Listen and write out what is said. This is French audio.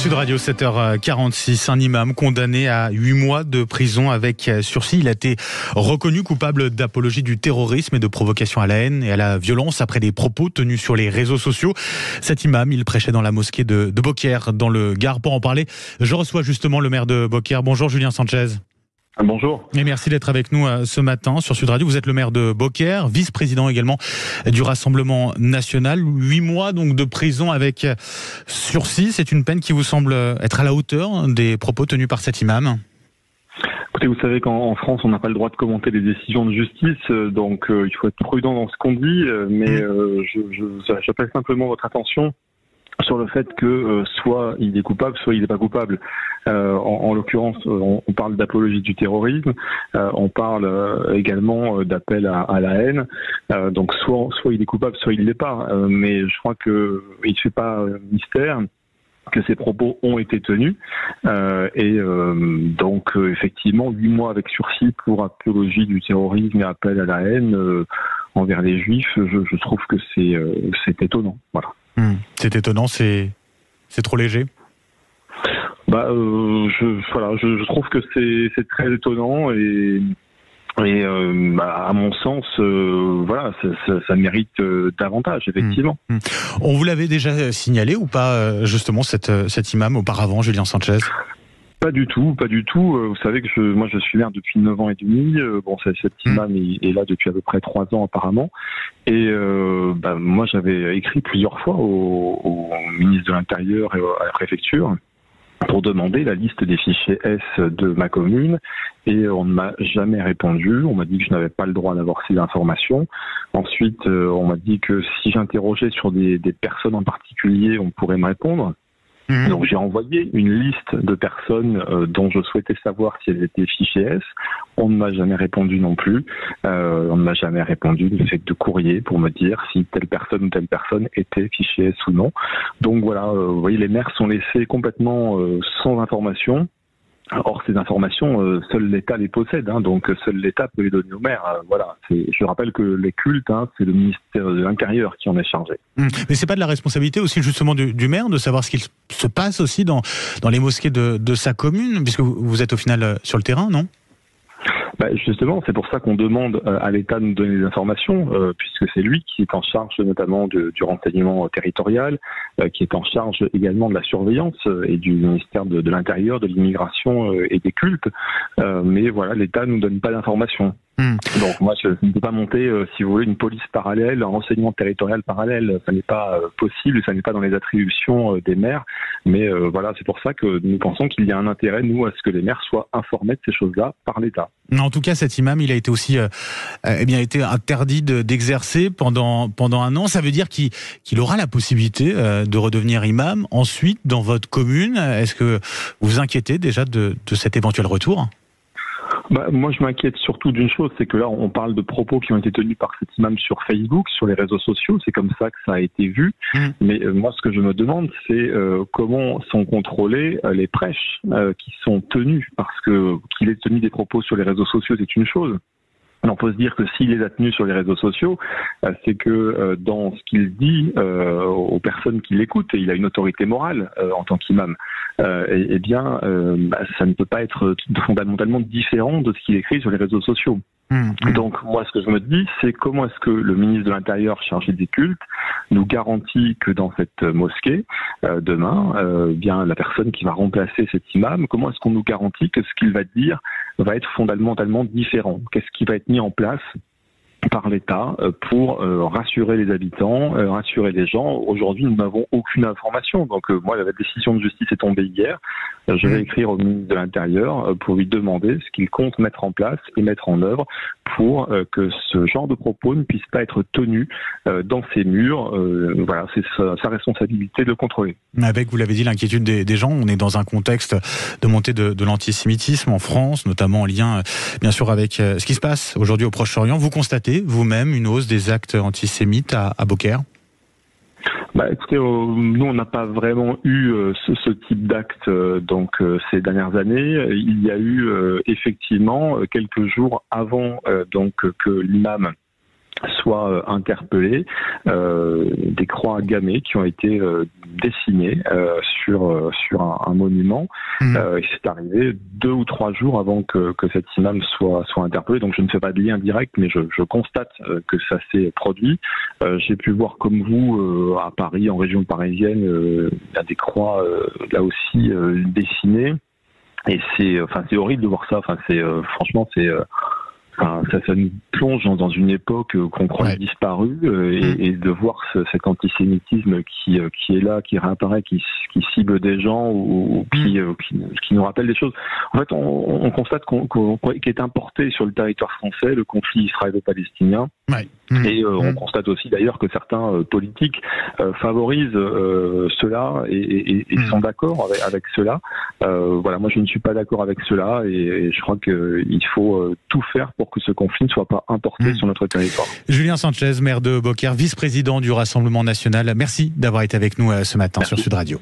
Sud Radio, 7h46, un imam condamné à 8 mois de prison avec sursis. Il a été reconnu coupable d'apologie du terrorisme et de provocation à la haine et à la violence après des propos tenus sur les réseaux sociaux. Cet imam, il prêchait dans la mosquée de Beaucaire, dans le Gard. Pour en parler, je reçois justement le maire de Beaucaire. Bonjour Julien Sanchez. Bonjour. Et merci d'être avec nous ce matin sur Sud Radio. Vous êtes le maire de Beaucaire, vice-président également du Rassemblement National. 8 mois donc de prison avec sursis. C'est une peine qui vous semble être à la hauteur des propos tenus par cet imam? Écoutez, vous savez qu'en France, on n'a pas le droit de commenter les décisions de justice, donc il faut être prudent dans ce qu'on dit, mais j'appelle simplement votre attention sur le fait que soit il est coupable, soit il n'est pas coupable. En l'occurrence, on parle d'apologie du terrorisme, on parle également d'appel à la haine. Donc soit il est coupable, soit il ne l'est pas. Mais je crois qu'il ne fait pas mystère que ces propos ont été tenus. Donc effectivement, 8 mois avec sursis pour apologie du terrorisme et appel à la haine envers les juifs, je trouve que c'est étonnant. Voilà. C'est étonnant, c'est trop léger. Je trouve que c'est très étonnant et à mon sens, ça mérite davantage, effectivement. On vous l'avait déjà signalé ou pas, justement, cet imam auparavant, Julien Sanchez? Pas du tout. Vous savez que moi je suis maire depuis 9 ans et demi. Cet imam est là depuis à peu près 3 ans apparemment. Et moi j'avais écrit plusieurs fois au ministre de l'Intérieur et à la préfecture pour demander la liste des fichiers S de ma commune, et on ne m'a jamais répondu. On m'a dit que je n'avais pas le droit d'avoir ces informations. Ensuite, on m'a dit que si j'interrogeais sur des personnes en particulier, on pourrait me répondre. Donc j'ai envoyé une liste de personnes dont je souhaitais savoir si elles étaient fichées S. On ne m'a jamais répondu non plus. On ne m'a jamais répondu de courrier pour me dire si telle personne ou telle personne était fichée S ou non. Donc voilà, vous voyez, les maires sont laissés complètement sans information. Or, ces informations, seul l'État les possède, donc seul l'État peut les donner aux maires. Je rappelle que les cultes, c'est le ministère de l'Intérieur qui en est chargé. Mais c'est pas de la responsabilité aussi justement du maire de savoir ce qu'il se passe aussi dans les mosquées de sa commune, puisque vous êtes au final sur le terrain, non ? Justement, c'est pour ça qu'on demande à l'État de nous donner des informations, puisque c'est lui qui est en charge notamment du renseignement territorial, qui est en charge également de la surveillance et du ministère de l'Intérieur, de l'immigration et des cultes. Mais voilà, l'État ne nous donne pas d'informations. Donc moi, je ne peux pas monter, si vous voulez, une police parallèle, un renseignement territorial parallèle. Ça n'est pas possible, ça n'est pas dans les attributions des maires. Mais c'est pour ça que nous pensons qu'il y a un intérêt, nous, à ce que les maires soient informés de ces choses-là par l'État. En tout cas, cet imam, il a été aussi été interdit d'exercer pendant 1 an. Ça veut dire qu'il aura la possibilité de redevenir imam ensuite dans votre commune. Est-ce que vous vous inquiétez déjà de cet éventuel retour ? Moi, je m'inquiète surtout d'une chose, c'est que là, on parle de propos qui ont été tenus par cet imam sur Facebook, sur les réseaux sociaux. C'est comme ça que ça a été vu. Mais moi, ce que je me demande, c'est comment sont contrôlées les prêches qui sont tenues. Parce que qu'il ait tenu des propos sur les réseaux sociaux, c'est une chose. On peut se dire que s'il les a tenus sur les réseaux sociaux, c'est que dans ce qu'il dit aux personnes qui l'écoutent, et il a une autorité morale en tant qu'imam, ça ne peut pas être fondamentalement différent de ce qu'il écrit sur les réseaux sociaux. Donc moi, ce que je me dis, c'est comment est-ce que le ministre de l'Intérieur chargé des cultes nous garantit que dans cette mosquée, demain, la personne qui va remplacer cet imam, comment est-ce qu'on nous garantit que ce qu'il va dire va être fondamentalement différent? Qu'est-ce qui va être mis en place par l'État pour rassurer les habitants, rassurer les gens? Aujourd'hui, nous n'avons aucune information. Donc moi, la décision de justice est tombée hier. Je vais écrire au ministre de l'Intérieur pour lui demander ce qu'il compte mettre en place et mettre en œuvre pour que ce genre de propos ne puisse pas être tenu dans ces murs. C'est sa responsabilité de le contrôler. Avec, vous l'avez dit, l'inquiétude des gens. On est dans un contexte de montée de l'antisémitisme en France, notamment en lien, bien sûr, avec ce qui se passe aujourd'hui au Proche-Orient. Vous constatez vous-même une hausse des actes antisémites à Beaucaire ? Écoutez, nous on n'a pas vraiment eu ce type d'acte ces dernières années. Il y a eu effectivement quelques jours avant que l'imam soit interpellé, des croix gammées qui ont été dessinées sur un monument. Et c'est arrivé 2 ou 3 jours avant que cet imam soit interpellé. Donc je ne fais pas de lien direct, mais je constate que ça s'est produit. J'ai pu voir comme vous à Paris, en région parisienne, il y a des croix là aussi dessinées. Et c'est horrible de voir ça. Franchement ça nous plonge dans une époque qu'on croit disparue et de voir cet antisémitisme qui est là, qui réapparaît, qui cible des gens ou qui nous rappelle des choses. En fait, on constate qu'il est importé sur le territoire français le conflit israélo-palestinien. Et on constate aussi d'ailleurs que certains politiques favorisent cela et sont d'accord avec cela. Voilà, moi je ne suis pas d'accord avec cela et je crois qu'il faut tout faire pour que ce conflit ne soit pas importé sur notre territoire. Julien Sanchez, maire de Beaucaire, vice-président du Rassemblement national, merci d'avoir été avec nous ce matin sur Sud Radio.